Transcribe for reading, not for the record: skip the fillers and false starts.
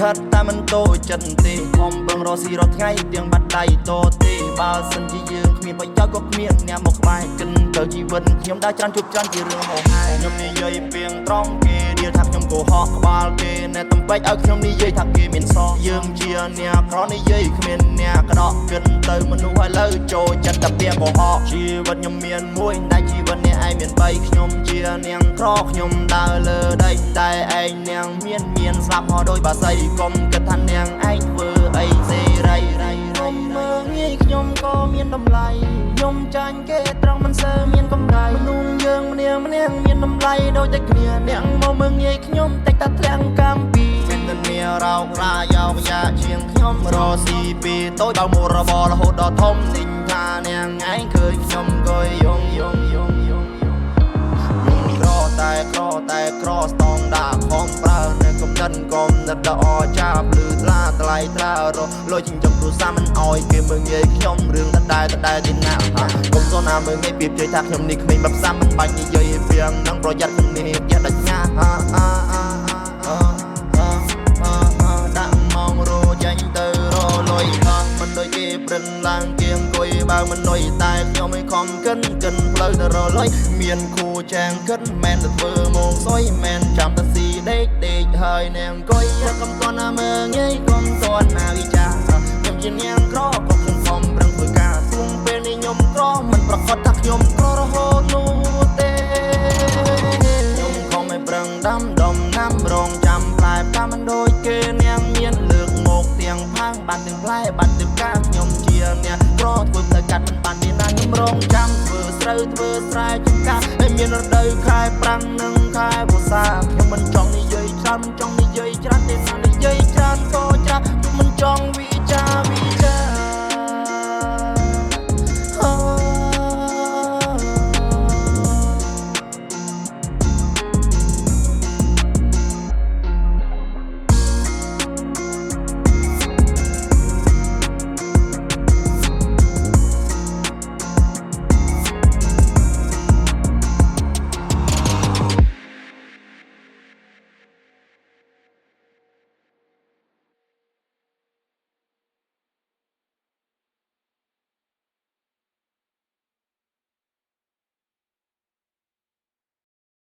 ខិតតែមិនតូចចិត្តទេខំពឹងរកស៊ីរាល់ថ្ងៃទាំងបាត់ដៃតទេបើសិនជាយើងគ្មានប្រយោជន៍ក៏គ្មានអ្នកមកក្បែរគិនទៅជីវិតខ្ញុំដើរច្រើនជួបច្រើនជារឿងហោហាយខ្ញុំនិយាយពីងត្រង់គេនិយាយថាខ្ញុំកុហកក្បាលគេអ្នកតំពេចឲ្យខ្ញុំនិយាយថាគេមានសយើងជាអ្នកក្រនិយាយគ្មានអ្នកក្តកគិនទៅមនុស្សឲ្យលើចូលចិត្តតែពីកុហកជីវិតខ្ញុំមានមួយតែជីវិតអ្នកឯងមាន3ខ្ញុំជានាងក្រខ្ញុំដើរលើដីតែឯងនាងមានស្លាប់ហោដោយបាសីកុំគិតថានាងឯងធ្វើអីសេរីខ្ញុំមើងងាយខ្ញុំក៏មានតម្លៃខ្ញុំចាញ់គេត្រង់មិនសូវមានកម្រៃមនុស្សយើងម្នាក់មានតម្លៃដូចតែគ្នាអ្នកមកមើងងាយខ្ញុំតែតែធ្លាំងកម្មពីមានតែនារោគរាយោបយ៉ាជាងខ្ញុំរស់ស៊ីពីតូចដល់មួយរបររហូតដល់ធំនិញថានាងឯងឃើញខ្ញុំក៏យងក្រស្តង់ដាខំប្រើនៅកំណត់ដ៏អចាប់លឺថ្លាថ្លៃត្រារលុយចិញ្ចឹមគ្រួសារមិនអោយគេមើងងាយខ្ញុំរឿងដដែលទីណាកុំសូនណាមើងងាយពីជ័យថាខ្ញុំនេះគ្មានបែបសាមិនបាច់និយាយពីងនឹងប្រយ័ត្នខ្ញុំនេះផ្ទះដាច់ញ៉ាដាក់មករចាញ់ទៅរលុយមិនដូចគេព្រិនឡើងគៀងអង្គុយបើមិននុយតែខ្ញុំមិនខំកិនផ្លូវទៅរលុយមានគូចាងកិនមែនទៅធ្វើមកសុយមែនចាំតែស៊ីដេកហើយនាងអង្គុយកុំតន់ណាមើងងាយកុំតន់ណាវិចាខ្ញុំជានាងក្រក៏ខ្ញុំខំប្រឹងធ្វើការទុំពេលនេះខ្ញុំក្រមិនប្រកាសថាខ្ញុំក្ររហូតនោះទេខ្ញុំខំឲ្យប្រឹងដាំដុំណាំរងចាំផ្លែផ្កាមិនដូចគេនាងមានលើកមកទាំងផាំងបានទាំងផ្លែបានទាំងផ្កាខ្ញុំជាអ្នកក្រធ្វើផ្លូវកាត់មិនបានមានណាខ្ញុំរងចាំធ្វើស្រូវធ្វើស្រែចំការតែមានរដូវខែប្រាំងនិងខែវស្សាខ្ញុំមិនចង់និយាយច្រើនទេណា